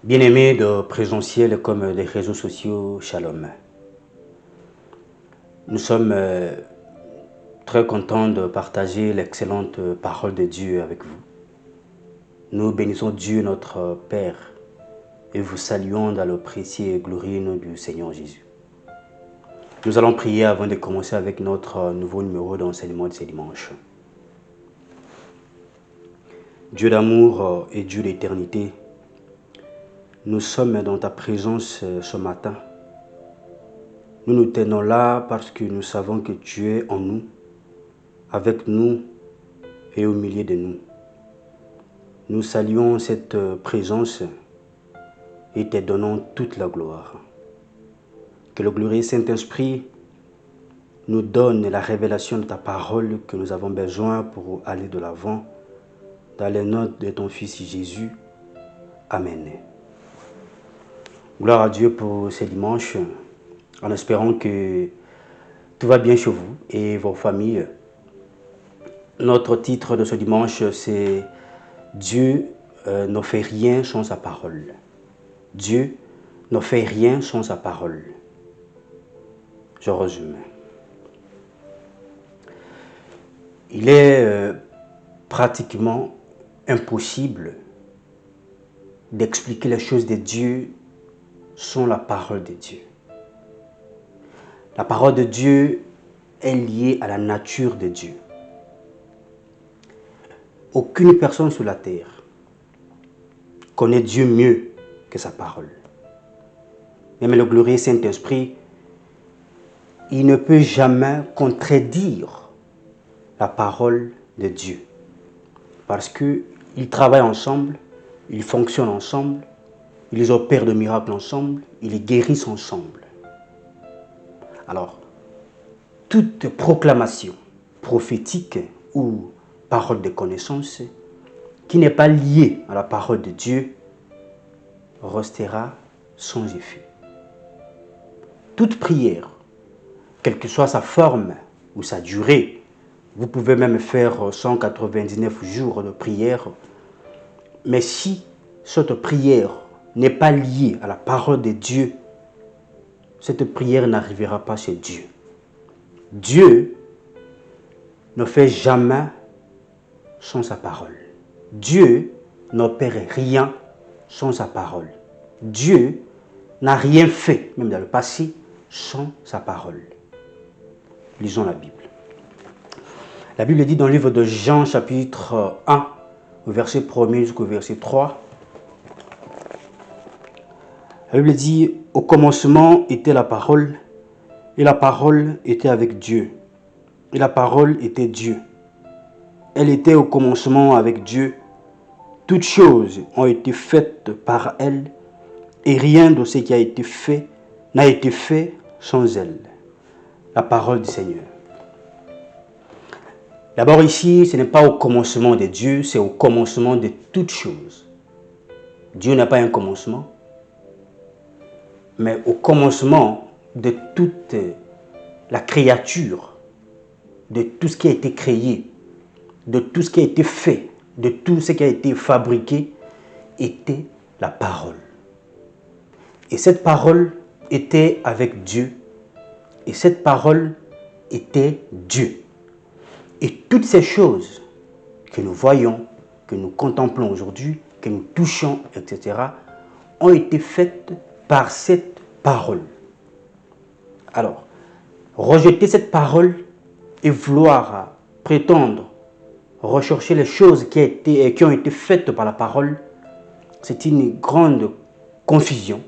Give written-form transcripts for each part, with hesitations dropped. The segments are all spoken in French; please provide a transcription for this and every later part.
Bien-aimés de présentiel comme des réseaux sociaux, shalom. Nous sommes très contents de partager l'excellente parole de Dieu avec vous. Nous bénissons Dieu notre Père et vous saluons dans le précieux et glorieux nom du Seigneur Jésus. Nous allons prier avant de commencer avec notre nouveau numéro d'enseignement de ce dimanche. Dieu d'amour et Dieu d'éternité, nous sommes dans ta présence ce matin. Nous nous tenons là parce que nous savons que tu es en nous, avec nous et au milieu de nous. Nous saluons cette présence et te donnons toute la gloire. Que le glorieux Saint-Esprit nous donne la révélation de ta parole que nous avons besoin pour aller de l'avant. Dans le nom de ton Fils Jésus. Amen. Gloire à Dieu pour ce dimanche, en espérant que tout va bien chez vous et vos familles. Notre titre de ce dimanche, c'est « Dieu ne fait rien sans sa parole ». Dieu ne fait rien sans sa parole. Je résume. Il est pratiquement impossible d'expliquer les choses de Dieu sans la parole de Dieu. La parole de Dieu est liée à la nature de Dieu. Aucune personne sur la terre connaît Dieu mieux que sa parole. Même le glorieux Saint-Esprit, il ne peut jamais contredire la parole de Dieu. Parce qu'ils travaillent ensemble, ils fonctionnent ensemble, ils opèrent de miracles ensemble, ils guérissent ensemble. Alors, toute proclamation prophétique ou parole de connaissance qui n'est pas liée à la parole de Dieu restera sans effet. Toute prière, quelle que soit sa forme ou sa durée, vous pouvez même faire 199 jours de prière, mais si cette prière n'est pas liée à la parole de Dieu, cette prière n'arrivera pas chez Dieu. Dieu ne fait jamais sans sa parole. Dieu n'opère rien sans sa parole. Dieu n'a rien fait, même dans le passé, sans sa parole. Lisons la Bible. La Bible dit dans le livre de Jean, chapitre 1, au verset 1er jusqu'au verset 3. La Bible dit, au commencement était la parole, et la parole était avec Dieu, et la parole était Dieu. Elle était au commencement avec Dieu. Toutes choses ont été faites par elle, et rien de ce qui a été fait n'a été fait sans elle. La parole du Seigneur. D'abord ici, ce n'est pas au commencement de Dieu, c'est au commencement de toutes choses. Dieu n'a pas un commencement, mais au commencement de toute la créature, de tout ce qui a été créé, de tout ce qui a été fait, de tout ce qui a été fabriqué, était la parole. Et cette parole était avec Dieu, et cette parole était Dieu. Et toutes ces choses que nous voyons, que nous contemplons aujourd'hui, que nous touchons, etc., ont été faites par cette parole. Alors, rejeter cette parole et vouloir prétendre rechercher les choses qui ont été faites par la parole, c'est une grande confusion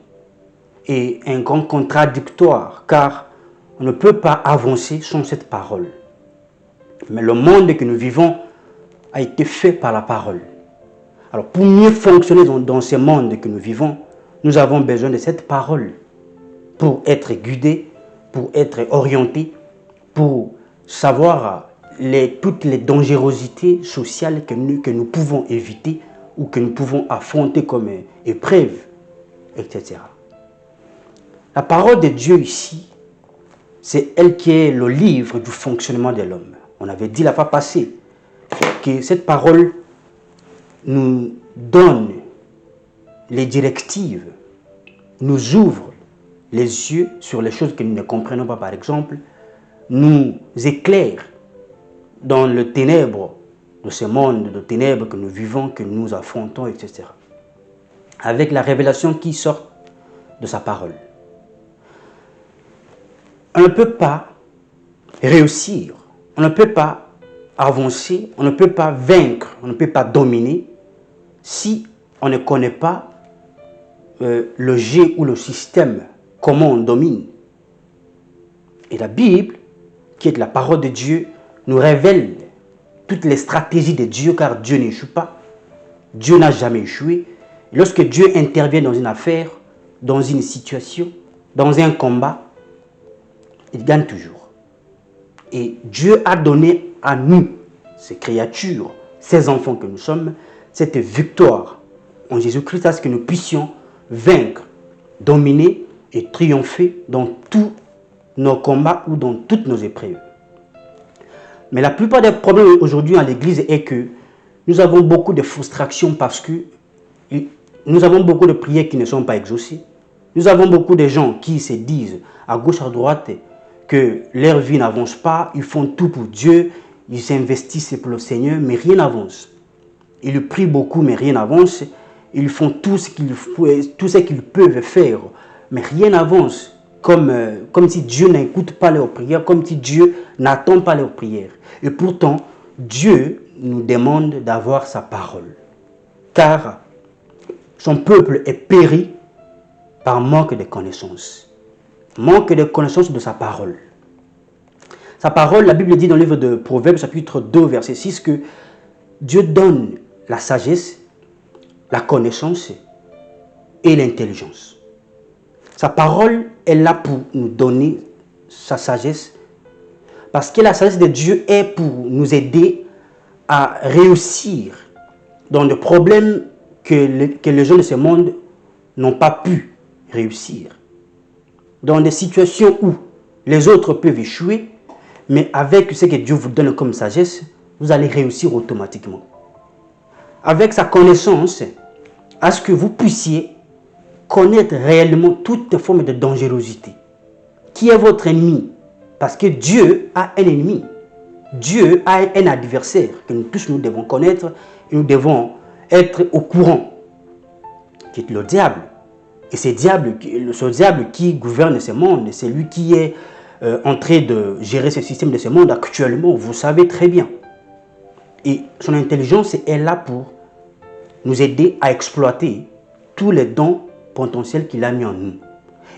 et un grand contradictoire, car on ne peut pas avancer sans cette parole. Mais le monde que nous vivons a été fait par la parole. Alors, pour mieux fonctionner dans ce monde que nous vivons, nous avons besoin de cette parole pour être guidés, pour être orientés, pour savoir toutes les dangerosités sociales que nous pouvons éviter ou que nous pouvons affronter comme épreuve, etc. La parole de Dieu ici, c'est elle qui est le livre du fonctionnement de l'homme. On avait dit la fois passée que cette parole nous donne les directives nous ouvrent les yeux sur les choses que nous ne comprenons pas, par exemple, nous éclairent dans le ténèbre de ce monde de ténèbres que nous vivons, que nous affrontons, etc. Avec la révélation qui sort de sa parole. On ne peut pas réussir, on ne peut pas avancer, on ne peut pas vaincre, on ne peut pas dominer si on ne connaît pas le jeu ou le système, comment on domine. Et la Bible, qui est la parole de Dieu, nous révèle toutes les stratégies de Dieu, car Dieu n'échoue pas. Dieu n'a jamais échoué. Lorsque Dieu intervient dans une affaire, dans une situation, dans un combat, il gagne toujours. Et Dieu a donné à nous, ces créatures, ces enfants que nous sommes, cette victoire en Jésus-Christ, à ce que nous puissions vaincre, dominer et triompher dans tous nos combats ou dans toutes nos épreuves. Mais la plupart des problèmes aujourd'hui à l'église est que nous avons beaucoup de frustration parce que nous avons beaucoup de prières qui ne sont pas exaucées. Nous avons beaucoup de gens qui se disent à gauche, à droite que leur vie n'avance pas, ils font tout pour Dieu, ils s'investissent pour le Seigneur, mais rien n'avance. Ils prient beaucoup, mais rien n'avance. Ils font tout ce qu'ils peuvent faire, mais rien n'avance. Comme si Dieu n'écoute pas leurs prières, comme si Dieu n'attend pas leurs prières. Et pourtant, Dieu nous demande d'avoir sa parole. Car son peuple est péri par manque de connaissances. Manque de connaissances de sa parole. Sa parole, la Bible dit dans le livre de Proverbes, chapitre 2, verset 6, que Dieu donne la sagesse, la connaissance et l'intelligence. Sa parole est là pour nous donner sa sagesse, parce que la sagesse de Dieu est pour nous aider à réussir dans des problèmes que les gens de ce monde n'ont pas pu réussir. Dans des situations où les autres peuvent échouer, mais avec ce que Dieu vous donne comme sagesse, vous allez réussir automatiquement. Avec sa connaissance, à ce que vous puissiez connaître réellement toute forme de dangerosité. Qui est votre ennemi? Parce que Dieu a un ennemi. Dieu a un adversaire que nous tous nous devons connaître et nous devons être au courant, qui est le diable. Et ce diable qui gouverne ce monde, c'est lui qui est en train de gérer ce système de ce monde actuellement, vous savez très bien. Et son intelligence est là pour nous aider à exploiter tous les dons potentiels qu'il a mis en nous.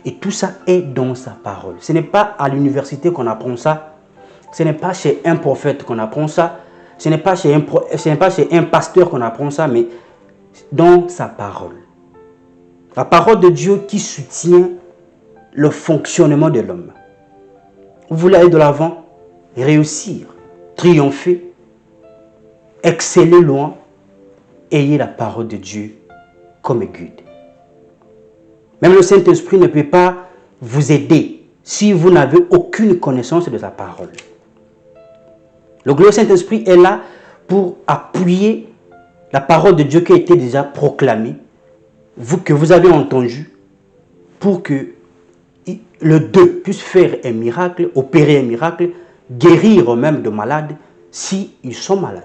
Et tout ça est dans sa parole. Ce n'est pas à l'université qu'on apprend ça. Ce n'est pas chez un prophète qu'on apprend ça. Ce n'est pas chez un pasteur qu'on apprend ça, mais dans sa parole. La parole de Dieu qui soutient le fonctionnement de l'homme. Vous voulez aller de l'avant, réussir, triompher, exceller loin, ayez la parole de Dieu comme guide. Même le Saint-Esprit ne peut pas vous aider si vous n'avez aucune connaissance de sa parole. Le glorieux Saint-Esprit est là pour appuyer la parole de Dieu qui a été déjà proclamée, que vous avez entendue, pour que le deux puisse faire un miracle, opérer un miracle, guérir même de malades s'ils sont malades.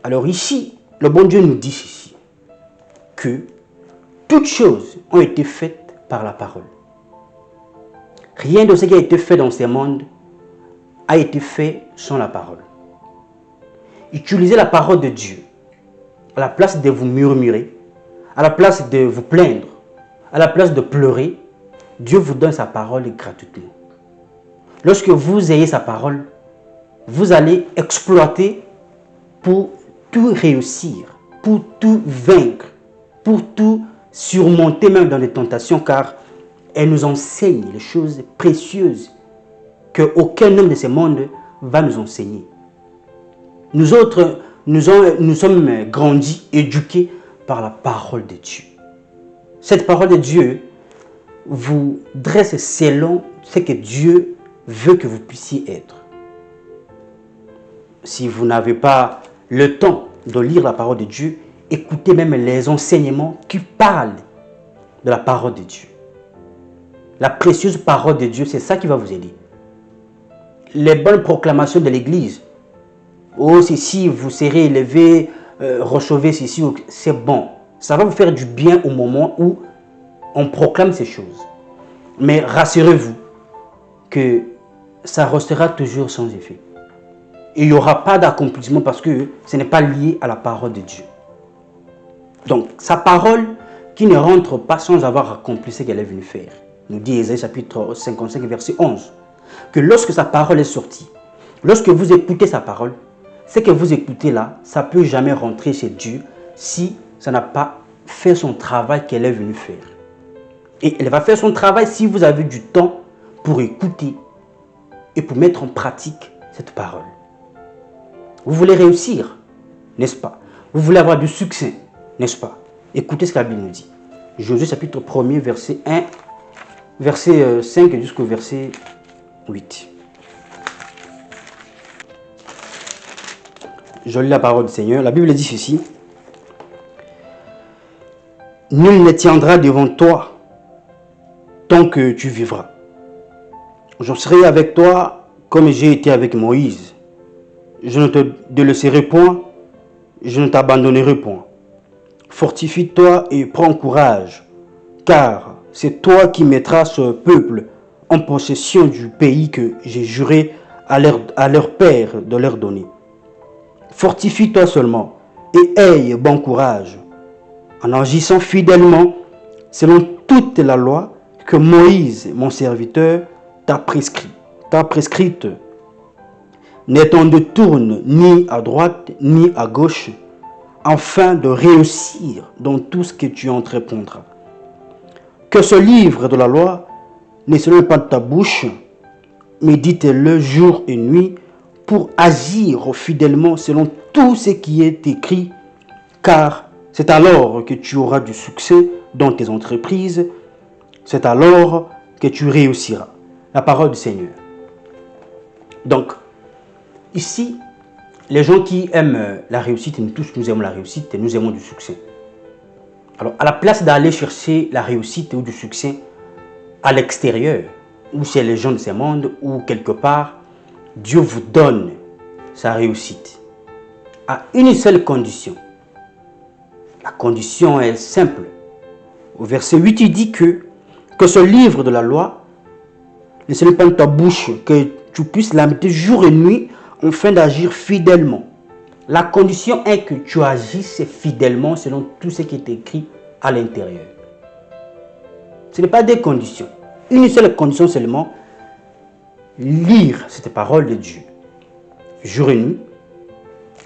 Alors ici, le bon Dieu nous dit ceci, que toutes choses ont été faites par la parole. Rien de ce qui a été fait dans ce monde a été fait sans la parole. Utilisez la parole de Dieu à la place de vous murmurer, à la place de vous plaindre, à la place de pleurer. Dieu vous donne sa parole gratuitement. Lorsque vous ayez sa parole, vous allez exploiter pour tout réussir, pour tout vaincre, pour tout surmonter même dans les tentations, car elle nous enseigne les choses précieuses qu'aucun homme de ce monde va nous enseigner. Nous autres, nous sommes grandis, éduqués par la parole de Dieu. Cette parole de Dieu vous dresse selon ce que Dieu veut que vous puissiez être. Si vous n'avez pas le temps de lire la parole de Dieu, écoutez même les enseignements qui parlent de la parole de Dieu. La précieuse parole de Dieu, c'est ça qui va vous aider. Les bonnes proclamations de l'Église. Oh, si vous serez élevé, recevez ceci, c'est bon. Ça va vous faire du bien au moment où on proclame ces choses. Mais rassurez-vous que ça restera toujours sans effet. Il n'y aura pas d'accomplissement parce que ce n'est pas lié à la parole de Dieu. Donc, sa parole qui ne rentre pas sans avoir accompli ce qu'elle est venue faire. Nous dit Ésaïe chapitre 55, verset 11. Que lorsque sa parole est sortie, lorsque vous écoutez sa parole, ce que vous écoutez là, ça ne peut jamais rentrer chez Dieu si ça n'a pas fait son travail qu'elle est venue faire. Et elle va faire son travail si vous avez du temps pour écouter et pour mettre en pratique cette parole. Vous voulez réussir, n'est-ce pas? Vous voulez avoir du succès, n'est-ce pas? Écoutez ce que la Bible nous dit. Josué chapitre 1er, verset 1, verset 5 jusqu'au verset 8. Je lis la parole du Seigneur. La Bible dit ceci. Nul ne tiendra devant toi tant que tu vivras. Je serai avec toi comme j'ai été avec Moïse. Je ne te délaisserai point, je ne t'abandonnerai point. Fortifie-toi et prends courage, car c'est toi qui mettras ce peuple en possession du pays que j'ai juré à leur père de leur donner. Fortifie-toi seulement et aie bon courage, en agissant fidèlement selon toute la loi que Moïse, mon serviteur, t'a prescrite. Ne t'en détourne ni à droite ni à gauche, afin de réussir dans tout ce que tu entreprendras. Que ce livre de la loi ne se lève pas de ta bouche, médite-le jour et nuit pour agir fidèlement selon tout ce qui est écrit, car c'est alors que tu auras du succès dans tes entreprises, c'est alors que tu réussiras. La parole du Seigneur. Donc, ici, les gens qui aiment la réussite, nous tous nous aimons la réussite et nous aimons du succès. Alors, à la place d'aller chercher la réussite ou du succès à l'extérieur, ou chez les gens de ce monde, ou quelque part, Dieu vous donne sa réussite à une seule condition. La condition est simple. Au verset 8, il dit que ce livre de la loi ne se lève pas de ta bouche, que tu puisses l'imiter jour et nuit afin d'agir fidèlement. La condition est que tu agisses fidèlement selon tout ce qui est écrit à l'intérieur. Ce n'est pas des conditions. Une seule condition seulement, lire cette parole de Dieu jour et nuit,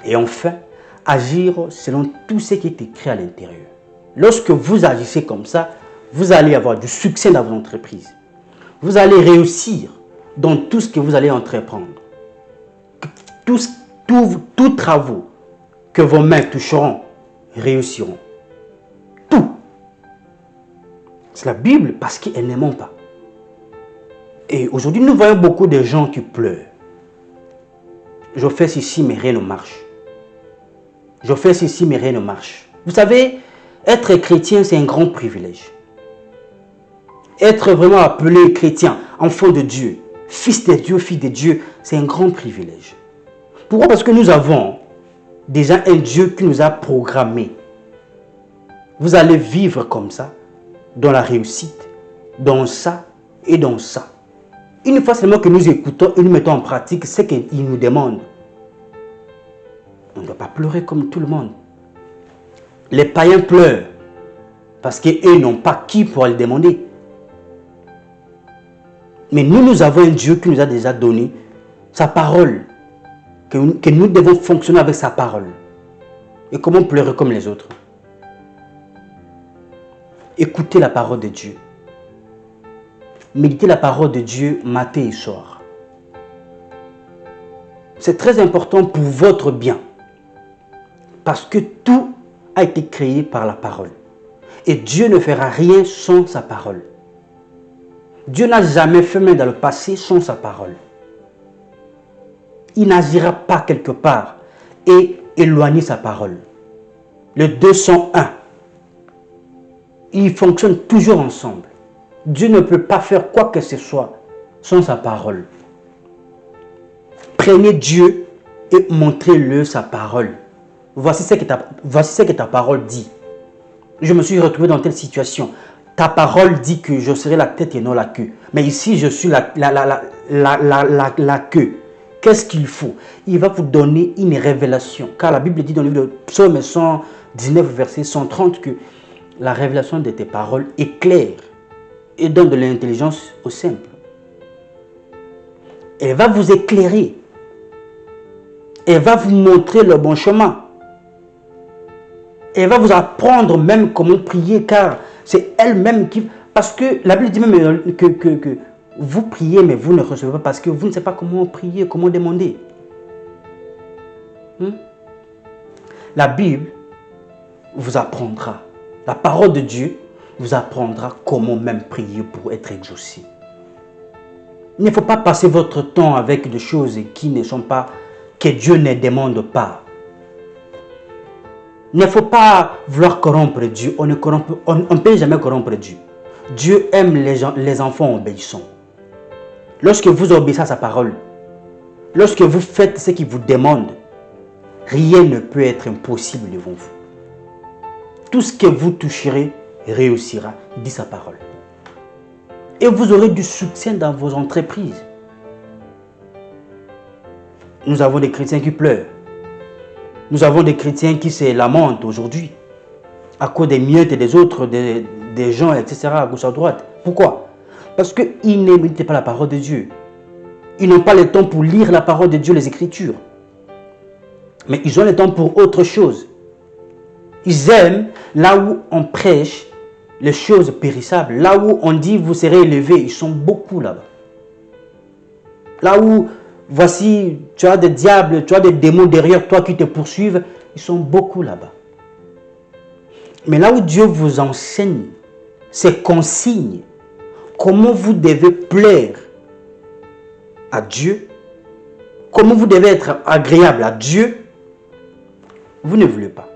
et enfin agir selon tout ce qui est écrit à l'intérieur. Lorsque vous agissez comme ça, vous allez avoir du succès dans vos entreprises. Vous allez réussir dans tout ce que vous allez entreprendre. Tous travaux que vos mains toucheront réussiront. Tout. C'est la Bible parce qu'elle ne ment pas. Et aujourd'hui, nous voyons beaucoup de gens qui pleurent. Je fais ceci, mais rien ne marche. Je fais ceci, mais rien ne marche. Vous savez, être chrétien, c'est un grand privilège. Être vraiment appelé chrétien, enfant de Dieu, fils de Dieu, fille de Dieu, c'est un grand privilège. Pourquoi? Parce que nous avons déjà un Dieu qui nous a programmés. Vous allez vivre comme ça, dans la réussite, dans ça et dans ça. Une fois seulement que nous écoutons et nous mettons en pratique ce qu'il nous demande. On ne doit pas pleurer comme tout le monde. Les païens pleurent parce qu'eux n'ont pas qui pour le demander. Mais nous avons un Dieu qui nous a déjà donné sa parole, que nous devons fonctionner avec sa parole. Et comment pleurer comme les autres? Écoutez la parole de Dieu. Méditez la parole de Dieu matin et soir. C'est très important pour votre bien. Parce que tout a été créé par la parole. Et Dieu ne fera rien sans sa parole. Dieu n'a jamais fait main dans le passé sans sa parole. Il n'agira pas quelque part et éloigner sa parole. les deux sont un. Ils fonctionnent toujours ensemble. Dieu ne peut pas faire quoi que ce soit sans sa parole. Prenez Dieu et montrez-le sa parole. Voici ce que ta parole dit. Je me suis retrouvé dans telle situation. Ta parole dit que je serai la tête et non la queue. Mais ici, je suis la queue. Qu'est-ce qu'il faut? Il va vous donner une révélation. Car la Bible dit dans le livre de Psaume 119, verset 130 que la révélation de tes paroles éclaire et donne de l'intelligence au simple. Elle va vous éclairer. Elle va vous montrer le bon chemin. Elle va vous apprendre même comment prier, car c'est elle-même qui... Parce que la Bible dit même que vous priez, mais vous ne recevez pas parce que vous ne savez pas comment prier, comment demander. La Bible vous apprendra. La parole de Dieu vous apprendra comment même prier pour être exaucé. Il ne faut pas passer votre temps avec des choses qui ne sont pas, que Dieu ne demande pas. Il ne faut pas vouloir corrompre Dieu. On ne peut jamais corrompre Dieu. Dieu aime les enfants obéissants. Lorsque vous obéissez à sa parole, lorsque vous faites ce qu'il vous demande, rien ne peut être impossible devant vous. Tout ce que vous toucherez réussira, dit sa parole. Et vous aurez du soutien dans vos entreprises. Nous avons des chrétiens qui pleurent. Nous avons des chrétiens qui se lamentent aujourd'hui à cause des miettes et des autres, des gens, etc., à gauche à droite. Pourquoi? Parce qu'ils n'écoutent pas la parole de Dieu. Ils n'ont pas le temps pour lire la parole de Dieu, les Écritures. Mais ils ont le temps pour autre chose. Ils aiment là où on prêche les choses périssables. Là où on dit vous serez élevés, ils sont beaucoup là-bas. Là où, voici, tu as des diables, tu as des démons derrière toi qui te poursuivent, ils sont beaucoup là-bas. Mais là où Dieu vous enseigne, ses consignes, comment vous devez plaire à Dieu, comment vous devez être agréable à Dieu, vous ne voulez pas.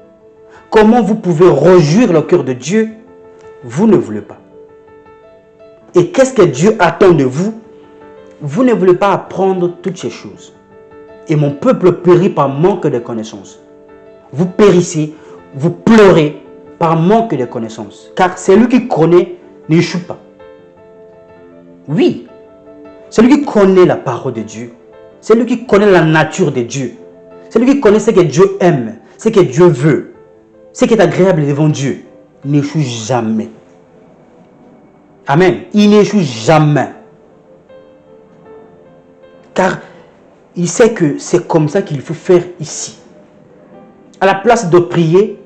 Comment vous pouvez réjouir le cœur de Dieu, vous ne voulez pas. Et qu'est-ce que Dieu attend de vous? Vous ne voulez pas apprendre toutes ces choses. Et mon peuple périt par manque de connaissances. Vous périssez, vous pleurez par manque de connaissances. Car celui qui connaît n'échoue pas. Oui, celui qui connaît la parole de Dieu, celui qui connaît la nature de Dieu, celui qui connaît ce que Dieu aime, ce que Dieu veut, ce qui est agréable devant Dieu, n'échoue jamais. Amen. Il n'échoue jamais. Car il sait que c'est comme ça qu'il faut faire ici. À la place de prier,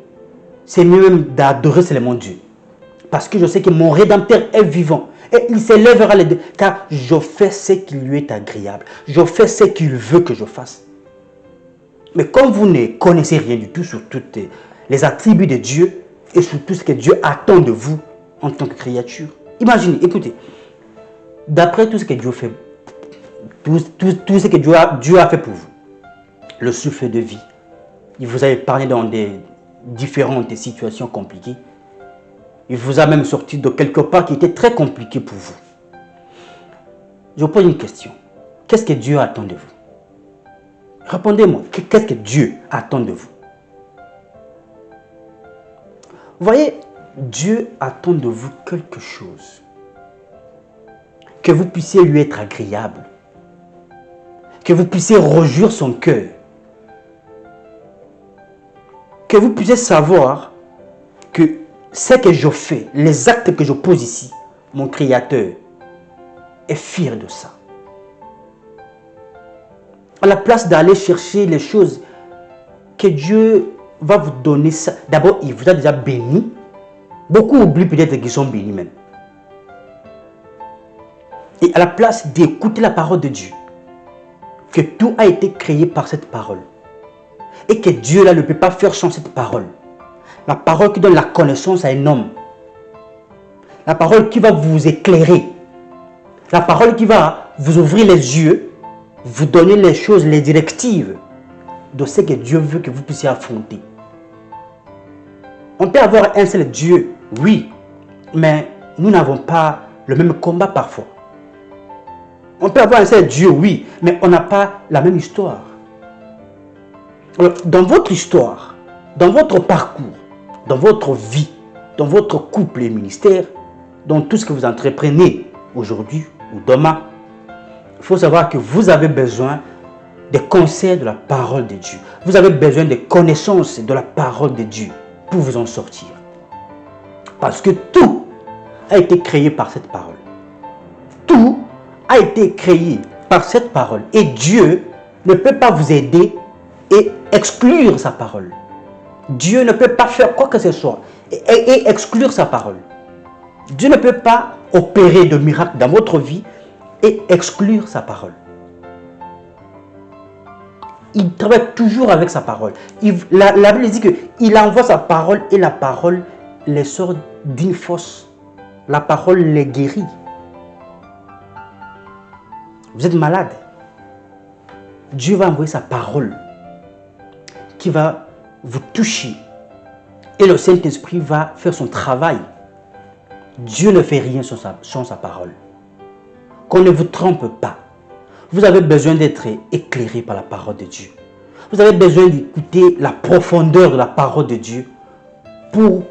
c'est mieux même d'adorer seulement Dieu. Parce que je sais que mon Rédempteur est vivant. Et il s'élèvera les deux. Car je fais ce qui lui est agréable. Je fais ce qu'il veut que je fasse. Mais comme vous ne connaissez rien du tout sur toutes les attributs de Dieu et sur tout ce que Dieu attend de vous en tant que créature. Imaginez, écoutez. D'après tout ce que Dieu fait, tout ce que Dieu a fait pour vous, le souffle de vie, il vous a épargné dans des différentes situations compliquées. Il vous a même sorti de quelque part qui était très compliqué pour vous. Je vous pose une question. Qu'est-ce que Dieu attend de vous? Répondez-moi. Qu'est-ce que Dieu attend de vous? Vous voyez, Dieu attend de vous quelque chose. Que vous puissiez lui être agréable. Que vous puissiez réjouir son cœur. Que vous puissiez savoir que ce que je fais, les actes que je pose ici, mon Créateur est fier de ça. À la place d'aller chercher les choses que Dieu va vous donner, ça. D'abord, il vous a déjà béni. Beaucoup oublient peut-être qu'ils sont bénis même. Et à la place d'écouter la parole de Dieu, que tout a été créé par cette parole, et que Dieu là ne peut pas faire sans cette parole. La parole qui donne la connaissance à un homme. La parole qui va vous éclairer. La parole qui va vous ouvrir les yeux, vous donner les choses, les directives de ce que Dieu veut que vous puissiez affronter. On peut avoir un seul Dieu, oui, mais nous n'avons pas le même combat parfois. On peut avoir un seul Dieu, oui, mais on n'a pas la même histoire. Alors, dans votre histoire, dans votre parcours, dans votre vie, dans votre couple et ministère, dans tout ce que vous entreprenez aujourd'hui ou demain, il faut savoir que vous avez besoin des conseils de la parole de Dieu. Vous avez besoin des connaissances de la parole de Dieu pour vous en sortir. Parce que tout a été créé par cette parole. Tout a été créé par cette parole. Et Dieu ne peut pas vous aider et exclure sa parole. Dieu ne peut pas faire quoi que ce soit et exclure sa parole. Dieu ne peut pas opérer de miracles dans votre vie et exclure sa parole. Il travaille toujours avec sa parole. La Bible dit qu'il envoie sa parole et la parole les sort d'une force. La parole les guérit. Vous êtes malade. Dieu va envoyer sa parole qui va vous toucher. Et le Saint-Esprit va faire son travail. Dieu ne fait rien sans sa parole. Qu'on ne vous trompe pas. Vous avez besoin d'être éclairé par la parole de Dieu. Vous avez besoin d'écouter la profondeur de la parole de Dieu pour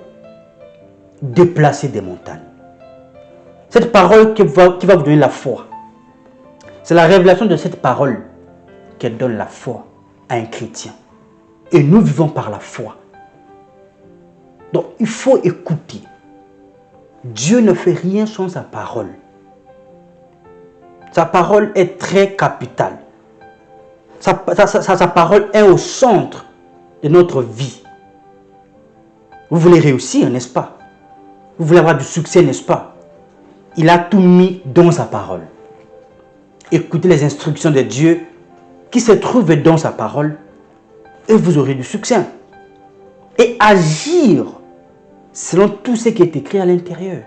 déplacer des montagnes. Cette parole qui va vous donner la foi. C'est la révélation de cette parole qui donne la foi à un chrétien. Et nous vivons par la foi. Donc il faut écouter. Dieu ne fait rien sans sa parole. Sa parole est très capitale. Sa parole est au centre de notre vie. Vous voulez réussir, n'est-ce pas? Vous voulez avoir du succès, n'est-ce pas? Il a tout mis dans sa parole. Écoutez les instructions de Dieu qui se trouvent dans sa parole et vous aurez du succès. Et agir selon tout ce qui est écrit à l'intérieur.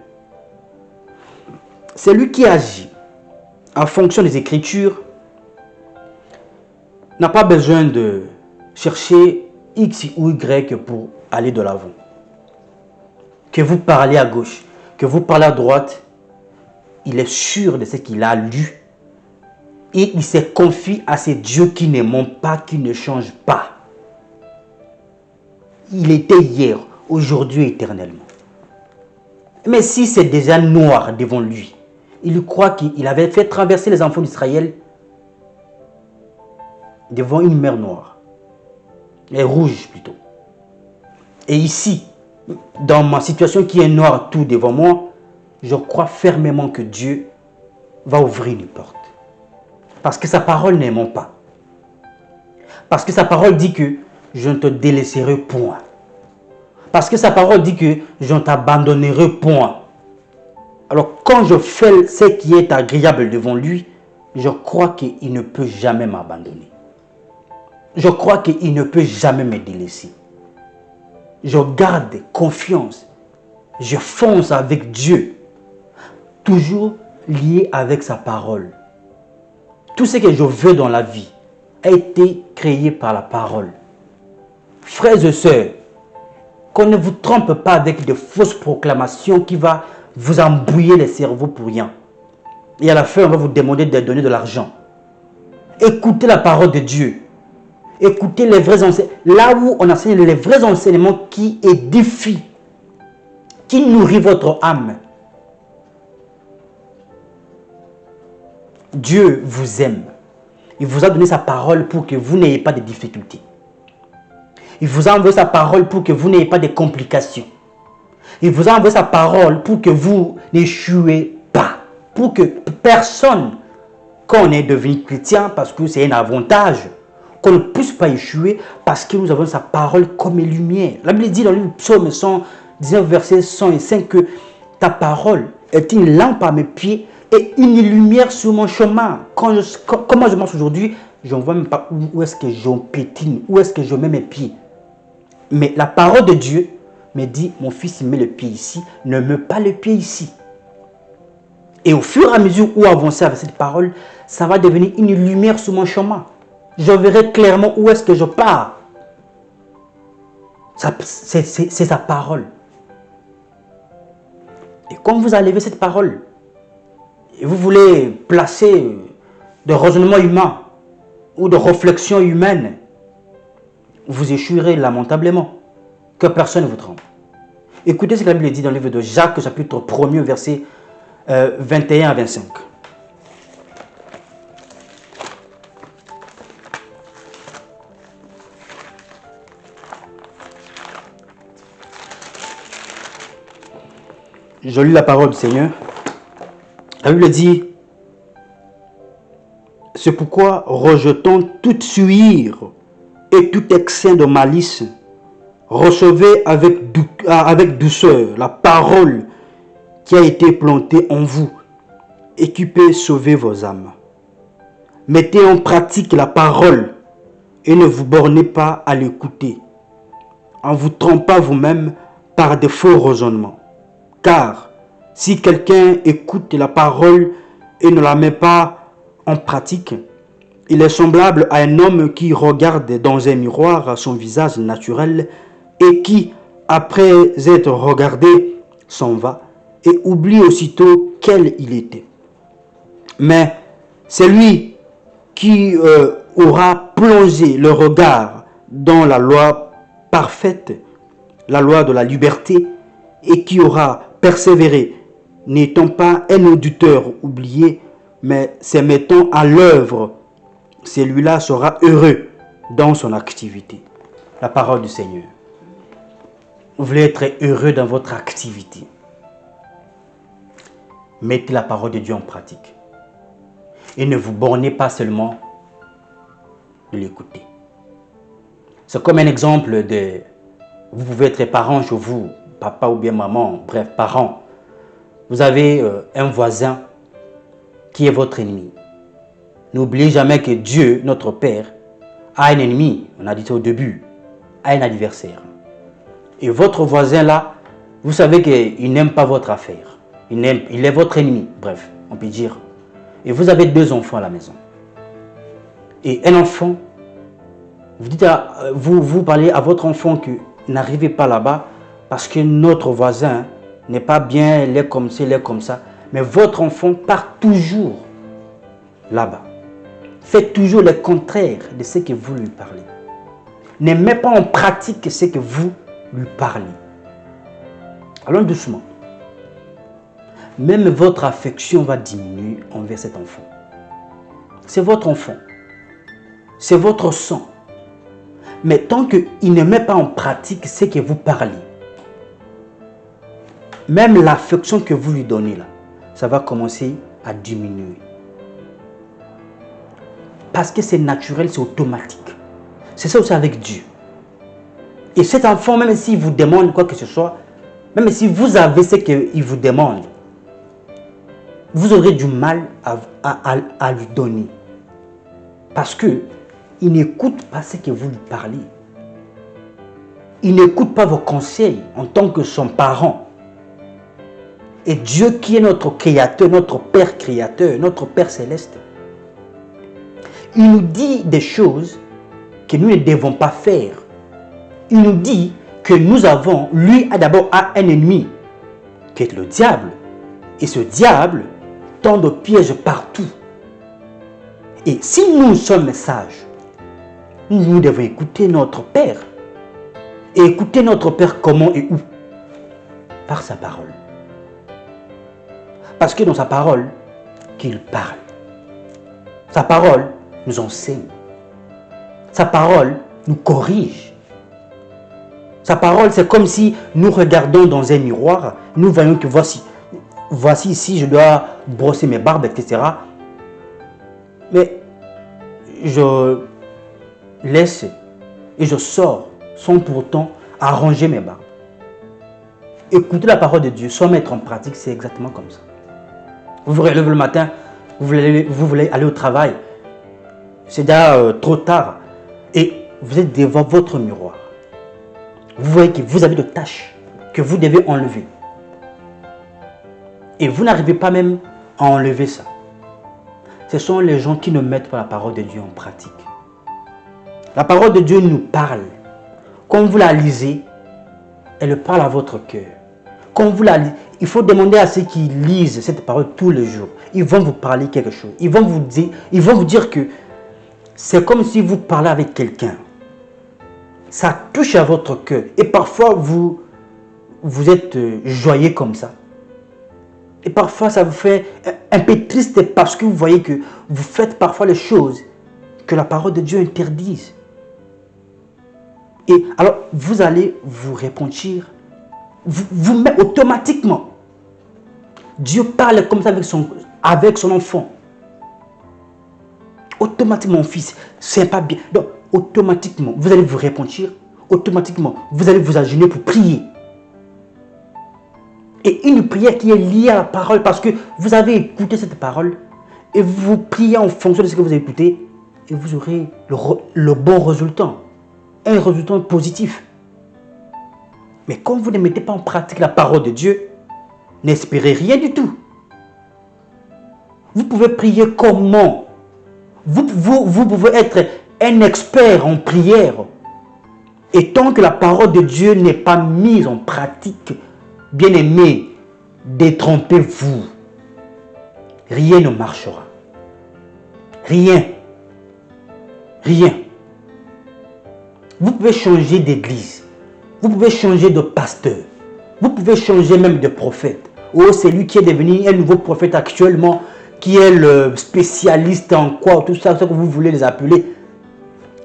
C'est lui qui agit en fonction des Écritures n'a pas besoin de chercher X ou Y pour aller de l'avant. Que vous parlez à gauche, que vous parlez à droite, il est sûr de ce qu'il a lu et il se confie à ces dieux qui ne mentent pas, qui ne changent pas. Il était hier, aujourd'hui, éternellement. Mais si c'est déjà noir devant lui, il croit qu'il avait fait traverser les enfants d'Israël devant une mer noire, et rouge plutôt. Et ici, dans ma situation qui est noire tout devant moi, je crois fermement que Dieu va ouvrir une porte. Parce que sa parole ne ment pas. Parce que sa parole dit que je ne te délaisserai point. Parce que sa parole dit que je ne t'abandonnerai point. Alors quand je fais ce qui est agréable devant lui, je crois qu'il ne peut jamais m'abandonner. Je crois qu'il ne peut jamais me délaisser. Je garde confiance. Je fonce avec Dieu. Toujours lié avec sa parole. Tout ce que je veux dans la vie a été créé par la parole. Frères et sœurs, qu'on ne vous trompe pas avec de fausses proclamations qui vont vous embrouiller les cerveaux pour rien. Et à la fin, on va vous demander de donner de l'argent. Écoutez la parole de Dieu. Écoutez les vrais enseignements. Là où on enseigne les vrais enseignements qui édifient, qui nourrit votre âme. Dieu vous aime. Il vous a donné sa parole pour que vous n'ayez pas de difficultés. Il vous a envoyé sa parole pour que vous n'ayez pas de complications. Il vous a envoyé sa parole pour que vous n'échouez pas. Pour que personne, quand on est devenu chrétien, parce que c'est un avantage, qu'on ne puisse pas échouer parce que nous avons sa parole comme une lumière. La Bible dit dans le psaume 119, verset 105 que ta parole est une lampe à mes pieds et une lumière sur mon chemin. Comment je marche aujourd'hui, je ne vois même pas où est-ce que je pétine, où est-ce que je mets mes pieds. Mais la parole de Dieu me dit, mon fils, il met le pied ici, ne mets pas le pied ici. Et au fur et à mesure où avancer avec cette parole, ça va devenir une lumière sur mon chemin. Je verrai clairement où est-ce que je pars. C'est sa parole. Et comme vous enlevez cette parole, et vous voulez placer de raisonnement humain ou de réflexion humaine, vous échouerez lamentablement. Que personne ne vous trompe. Écoutez ce que la Bible dit dans le livre de Jacques, chapitre 1er, verset 21 à 25. Je lis la parole du Seigneur. La Bible dit: c'est pourquoi, rejetant toute suire et tout excès de malice, recevez avec douceur la parole qui a été plantée en vous et qui peut sauver vos âmes. Mettez en pratique la parole et ne vous bornez pas à l'écouter, en vous trompant vous-même par de faux raisonnements. Car si quelqu'un écoute la parole et ne la met pas en pratique, il est semblable à un homme qui regarde dans un miroir son visage naturel et qui, après être regardé, s'en va et oublie aussitôt quel il était. Mais celui qui aura plongé le regard dans la loi parfaite, la loi de la liberté, et qui aura persévéré, n'étant pas un auditeur oublié, mais se mettant à l'œuvre, celui-là sera heureux dans son activité. La parole du Seigneur. Vous voulez être heureux dans votre activité. Mettez la parole de Dieu en pratique. Et ne vous bornez pas seulement de l'écouter. C'est comme un exemple de... Vous pouvez être parent chez vous, papa ou bien maman, bref, parent. Vous avez un voisin qui est votre ennemi. N'oubliez jamais que Dieu, notre Père, a un ennemi, on a dit ça au début, a un adversaire. Et votre voisin là, vous savez qu'il n'aime pas votre affaire. Il est votre ennemi, bref, on peut dire. Et vous avez 2 enfants à la maison. Et un enfant, vous parlez à votre enfant que n'arrivez pas là-bas parce que notre voisin n'est pas bien, il est comme ça, il est comme ça. Mais votre enfant part toujours là-bas. Faites toujours le contraire de ce que vous lui parlez. Ne mettez pas en pratique ce que vous lui parlez. Allons doucement. Même votre affection va diminuer envers cet enfant. C'est votre enfant. C'est votre sang. Mais tant qu'il ne met pas en pratique ce que vous parlez, même l'affection que vous lui donnez là, ça va commencer à diminuer. Parce que c'est naturel, c'est automatique. C'est ça aussi avec Dieu. Et cet enfant, même s'il vous demande quoi que ce soit, même si vous avez ce qu'il vous demande, vous aurez du mal à lui donner. Parce qu'il n'écoute pas ce que vous lui parlez. Il n'écoute pas vos conseils en tant que son parent. Et Dieu qui est notre créateur, notre Père créateur, notre Père céleste, il nous dit des choses que nous ne devons pas faire. Il nous dit que lui a d'abord un ennemi, qui est le diable. Et ce diable tend de pièges partout. Et si nous sommes sages, nous devons écouter notre Père. Et écouter notre Père comment et où? Par sa parole. Parce que dans sa parole, qu'il parle. Sa parole nous enseigne. Sa parole nous corrige. Sa parole, c'est comme si nous regardons dans un miroir, nous voyons que voici ici, je dois brosser mes barbes, etc. Mais je laisse et je sors sans pourtant arranger mes barbes. Écoutez la parole de Dieu, sans mettre en pratique, c'est exactement comme ça. Vous vous relevez le matin, vous voulez aller au travail, c'est déjà trop tard et vous êtes devant votre miroir. Vous voyez que vous avez des tâches que vous devez enlever. Et vous n'arrivez pas même à enlever ça. Ce sont les gens qui ne mettent pas la parole de Dieu en pratique. La parole de Dieu nous parle. Quand vous la lisez, elle parle à votre cœur. Quand vous la lisez, il faut demander à ceux qui lisent cette parole tous les jours. Ils vont vous parler quelque chose. Ils vont vous dire que c'est comme si vous parlez avec quelqu'un. Ça touche à votre cœur. Et parfois, vous êtes joyeux comme ça. Et parfois, ça vous fait un peu triste parce que vous voyez que vous faites parfois les choses que la parole de Dieu interdise. Et alors, vous allez vous repentir. Vous mettez automatiquement. Dieu parle comme ça avec son enfant. Automatiquement, mon fils, c'est pas bien. Donc, automatiquement, vous allez vous repentir. Automatiquement, vous allez vous agenouiller pour prier. Et une prière qui est liée à la parole, parce que vous avez écouté cette parole et vous priez en fonction de ce que vous avez écouté et vous aurez le bon résultat, un résultat positif. Mais quand vous ne mettez pas en pratique la parole de Dieu, n'espérez rien du tout. Vous pouvez prier comment? Vous pouvez être un expert en prière. Et tant que la parole de Dieu n'est pas mise en pratique, bien-aimé, détrompez-vous. Rien ne marchera. Rien. Rien. Vous pouvez changer d'église. Vous pouvez changer de pasteur. Vous pouvez changer même de prophète. Oh, c'est lui qui est devenu un nouveau prophète actuellement, qui est le spécialiste en quoi, tout ça, ce que vous voulez les appeler.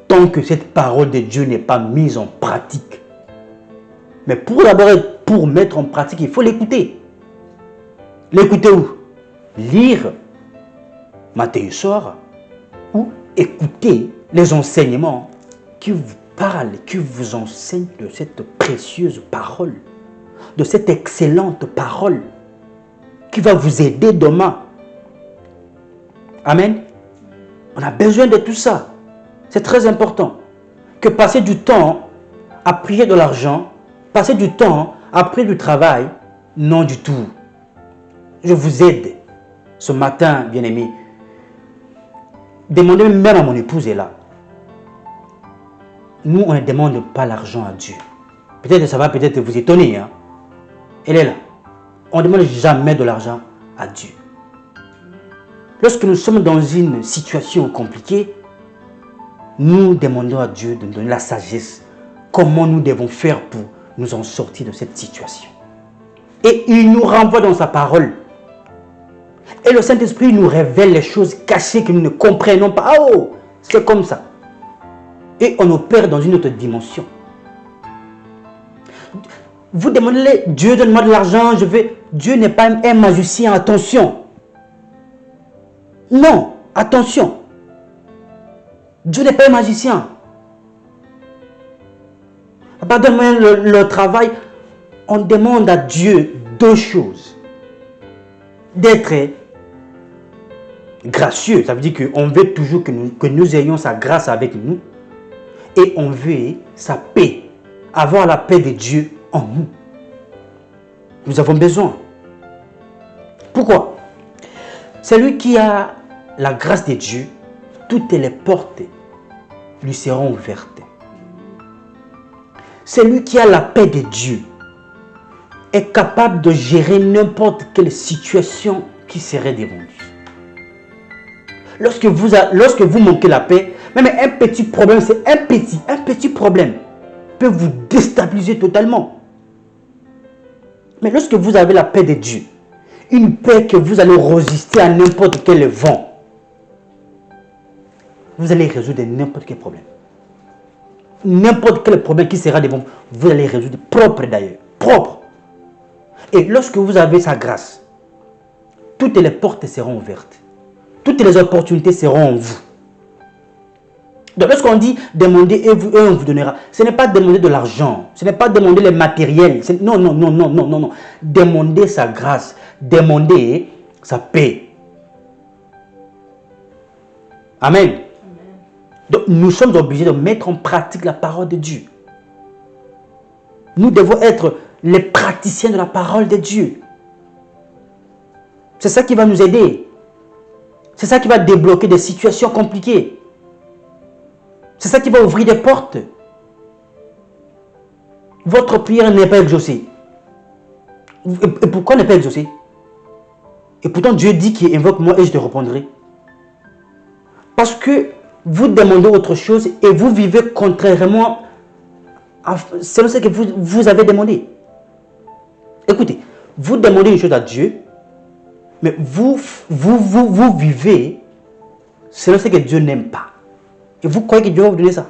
Tant que cette parole de Dieu n'est pas mise en pratique. Mais pour mettre en pratique, il faut l'écouter. L'écouter où? Lire Matthieu soir ou écouter les enseignements qui vous parlent, qui vous enseignent de cette précieuse parole, de cette excellente parole qui va vous aider demain. Amen. On a besoin de tout ça. C'est très important. Que passer du temps à prier de l'argent, passer du temps à prier du travail, non du tout. Je vous aide. Ce matin, bien-aimé, demandez même à mon épouse est là. Nous, on ne demande pas l'argent à Dieu. Peut-être ça va peut-être vous étonner. Hein? Elle est là. On ne demande jamais de l'argent à Dieu. Lorsque nous sommes dans une situation compliquée, nous demandons à Dieu de nous donner la sagesse. Comment nous devons faire pour nous en sortir de cette situation. Et il nous renvoie dans sa parole. Et le Saint-Esprit nous révèle les choses cachées que nous ne comprenons pas. Oh, c'est comme ça. Et on opère dans une autre dimension. Vous demandez, Dieu donne-moi de l'argent, je vais. Dieu n'est pas un magicien, attention. Non, attention. Dieu n'est pas un magicien. Pardonne-moi le travail. On demande à Dieu deux choses. D'être gracieux, ça veut dire qu'on veut toujours que nous ayons sa grâce avec nous. Et on veut sa paix. Avoir la paix de Dieu en nous. Nous avons besoin. Pourquoi? Celui qui a la grâce de Dieu, toutes les portes lui seront ouvertes. Celui qui a la paix de Dieu est capable de gérer n'importe quelle situation qui serait devant lui. Lorsque vous manquez la paix, même un petit problème, c'est un petit problème peut vous déstabiliser totalement. Mais lorsque vous avez la paix de Dieu, une paix que vous allez résister à n'importe quel vent, vous allez résoudre n'importe quel problème. N'importe quel problème qui sera devant vous, vous allez résoudre propre d'ailleurs. Propre. Et lorsque vous avez sa grâce, toutes les portes seront ouvertes. Toutes les opportunités seront en vous. Donc lorsqu'on dit demander et on vous donnera, ce n'est pas demander de l'argent, ce n'est pas demander les matériels. Non, non, non, non, non, non, non. Demander sa grâce, demander sa paix. Amen. Donc nous sommes obligés de mettre en pratique la parole de Dieu. Nous devons être les praticiens de la parole de Dieu. C'est ça qui va nous aider. C'est ça qui va débloquer des situations compliquées. C'est ça qui va ouvrir des portes. votre prière n'est pas exaucée. Et pourquoi n'est pas exaucée? Et pourtant Dieu dit qu'il invoque moi et je te répondrai. Parce que vous demandez autre chose et vous vivez contrairement selon ce que vous avez demandé. Écoutez, vous demandez une chose à Dieu, mais vous vivez selon ce que Dieu n'aime pas. Et vous croyez que Dieu va vous donner ça.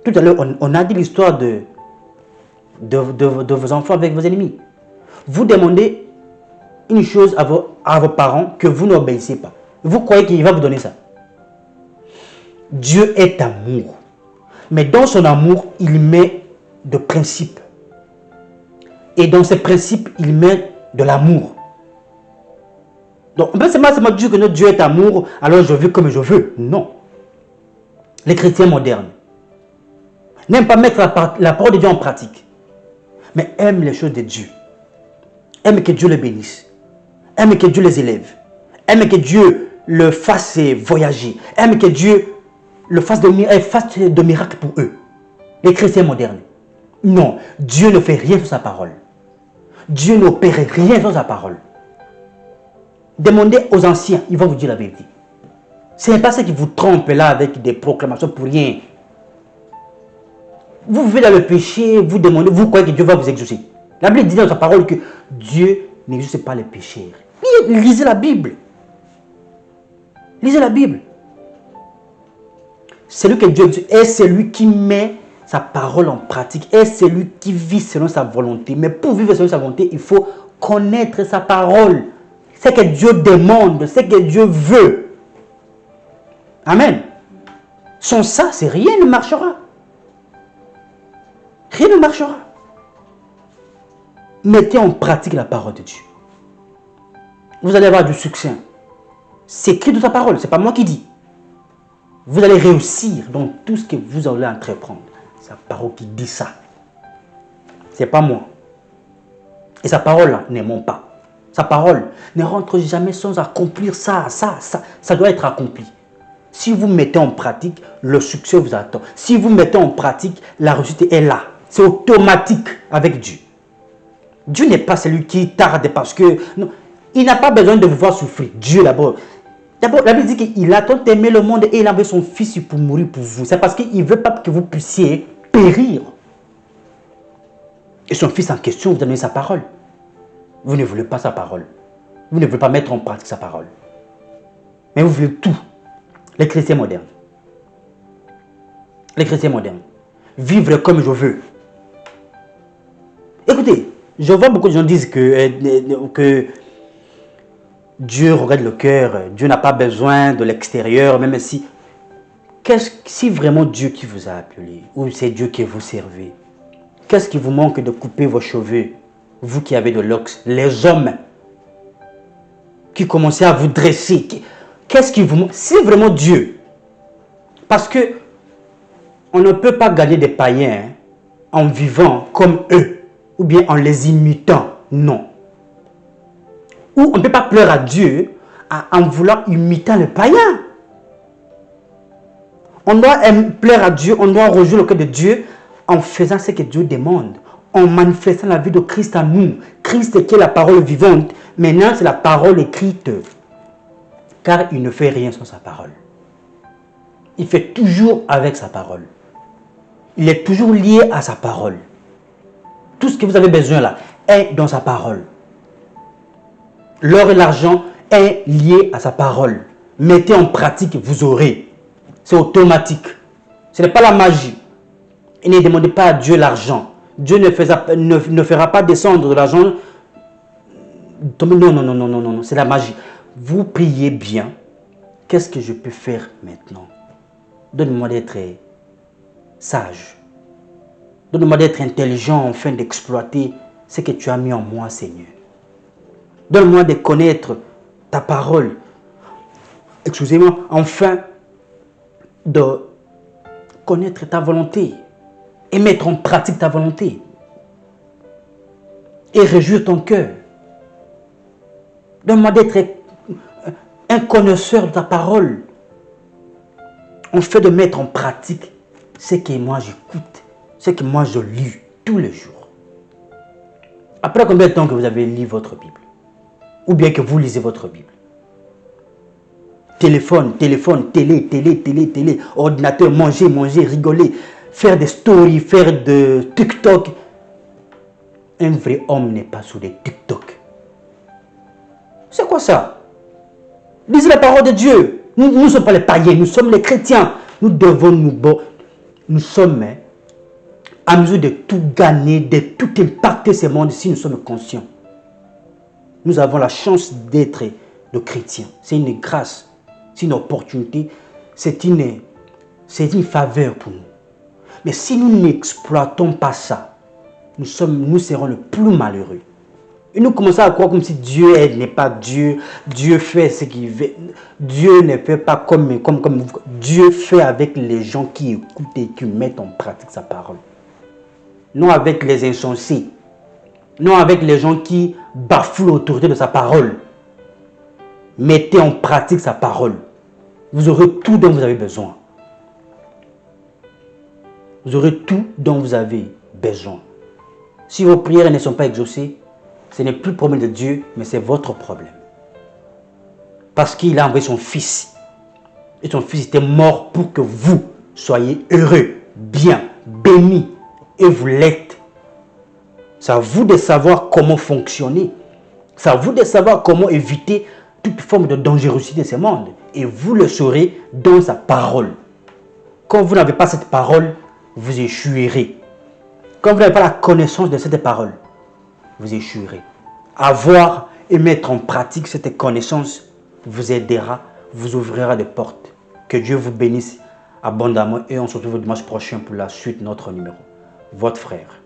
Tout à l'heure, on a dit l'histoire de vos enfants avec vos ennemis. Vous demandez une chose à vos parents que vous n'obéissez pas. Vous croyez qu'il va vous donner ça. Dieu est amour. Mais dans son amour, il met de principes. Et dans ces principes, il met de l'amour. Donc, c'est pas dire que notre Dieu est amour, alors je vis comme je veux. Non. Les chrétiens modernes n'aiment pas mettre la parole de Dieu en pratique, mais aiment les choses de Dieu. Aiment que Dieu les bénisse. Aiment que Dieu les élève. Aiment que Dieu le fasse voyager. Aiment que Dieu le fasse de miracles pour eux. Les chrétiens modernes. Non, Dieu ne fait rien sans sa parole. Dieu n'opère rien sans sa parole. Demandez aux anciens, ils vont vous dire la vérité. Ce n'est pas ça qui vous trompe là avec des proclamations pour rien. Vous vivez dans le péché, vous demandez, vous croyez que Dieu va vous exaucer. La Bible dit dans sa parole que Dieu n'exauce pas les pécheurs. Lisez la Bible. Lisez la Bible. C'est lui que Dieu est celui qui met sa parole en pratique, est celui qui vit selon sa volonté. Mais pour vivre selon sa volonté, il faut connaître sa parole. C'est ce que Dieu demande, c'est ce que Dieu veut. Amen. Sans ça, rien ne marchera. Rien ne marchera. Mettez en pratique la parole de Dieu. Vous allez avoir du succès. C'est écrit dans sa parole, ce n'est pas moi qui dis. Vous allez réussir dans tout ce que vous allez entreprendre. C'est la parole qui dit ça. Ce n'est pas moi. Et sa parole là, ne ment pas. Sa parole ne rentre jamais sans accomplir ça. Ça doit être accompli. Si vous mettez en pratique, le succès vous attend. Si vous mettez en pratique, la réussite est là. C'est automatique avec Dieu. Dieu n'est pas celui qui tarde parce que... Non, il n'a pas besoin de vous voir souffrir. Dieu d'abord. D'abord, la Bible dit qu'il a tant aimé le monde et il a envoyé son fils pour mourir pour vous. C'est parce qu'il ne veut pas que vous puissiez périr. Et son fils en question vous a donné sa parole. Vous ne voulez pas sa parole. Vous ne voulez pas mettre en pratique sa parole. Mais vous voulez tout. Les chrétiens modernes. Les chrétiens modernes. Vivre comme je veux. Écoutez, je vois beaucoup de gens disent que Dieu regarde le cœur. Dieu n'a pas besoin de l'extérieur, même si... Si vraiment Dieu qui vous a appelé, ou c'est Dieu qui vous servez, qu'est-ce qui vous manque de couper vos cheveux, vous qui avez de l'ox, les hommes qui commencez à vous dresser, qu'est-ce qui vous manque? C'est vraiment Dieu. Parce que on ne peut pas gagner des païens en vivant comme eux, ou bien en les imitant, non. Ou on ne peut pas pleurer à Dieu en voulant imiter le païen. On doit plaire à Dieu, on doit rejoindre le cœur de Dieu en faisant ce que Dieu demande, en manifestant la vie de Christ en nous. Christ qui est la parole vivante, maintenant c'est la parole écrite. Car il ne fait rien sans sa parole. Il fait toujours avec sa parole. Il est toujours lié à sa parole. Tout ce que vous avez besoin là est dans sa parole. L'or et l'argent est lié à sa parole. Mettez en pratique, vous aurez. C'est automatique. Ce n'est pas la magie. Et ne demandez pas à Dieu l'argent. Dieu ne fera pas descendre de l'argent. Non. C'est la magie. Vous priez bien. Qu'est-ce que je peux faire maintenant? Donne-moi d'être sage. Donne-moi d'être intelligent afin d'exploiter ce que tu as mis en moi, Seigneur. Donne-moi de connaître ta parole. Excusez-moi, enfin de connaître ta volonté et mettre en pratique ta volonté et réjouir ton cœur. Donne-moi d'être un connaisseur de ta parole en fait de mettre en pratique ce que moi j'écoute, ce que moi je lis tous les jours. Après combien de temps que vous avez lu votre Bible? Ou bien que vous lisez votre Bible? Téléphone, téléphone, télé, ordinateur, manger, rigoler, faire des stories, faire de TikTok. Un vrai homme n'est pas sur des TikTok. C'est quoi ça? Lisez la parole de Dieu. Nous ne sommes pas les païens, nous sommes les chrétiens. Nous devons nous sommes à mesure de tout gagner, de tout impacter ce monde si nous sommes conscients. Nous avons la chance d'être de chrétiens. C'est une grâce, c'est une opportunité, c'est une faveur pour nous. Mais si nous n'exploitons pas ça, nous serons le plus malheureux. Et nous commençons à croire comme si Dieu n'est pas Dieu. Dieu fait ce qu'il veut. Dieu ne fait pas comme Dieu fait avec les gens qui écoutent et qui mettent en pratique sa parole. Non avec les insensés. Non avec les gens qui bafouent l'autorité de sa parole. Mettez en pratique sa parole. Vous aurez tout dont vous avez besoin. Vous aurez tout dont vous avez besoin. Si vos prières ne sont pas exaucées, ce n'est plus le problème de Dieu, mais c'est votre problème. Parce qu'il a envoyé son Fils. Et son Fils était mort pour que vous soyez heureux, bien, bénis. Et vous l'êtes. C'est à vous de savoir comment fonctionner. C'est à vous de savoir comment éviter toute forme de dangerosité de ce monde. Et vous le saurez dans sa parole. Quand vous n'avez pas cette parole, vous échouerez. Quand vous n'avez pas la connaissance de cette parole, vous échouerez. Avoir et mettre en pratique cette connaissance vous aidera, vous ouvrira des portes. Que Dieu vous bénisse abondamment et on se retrouve dimanche prochain pour la suite de notre numéro. Votre frère.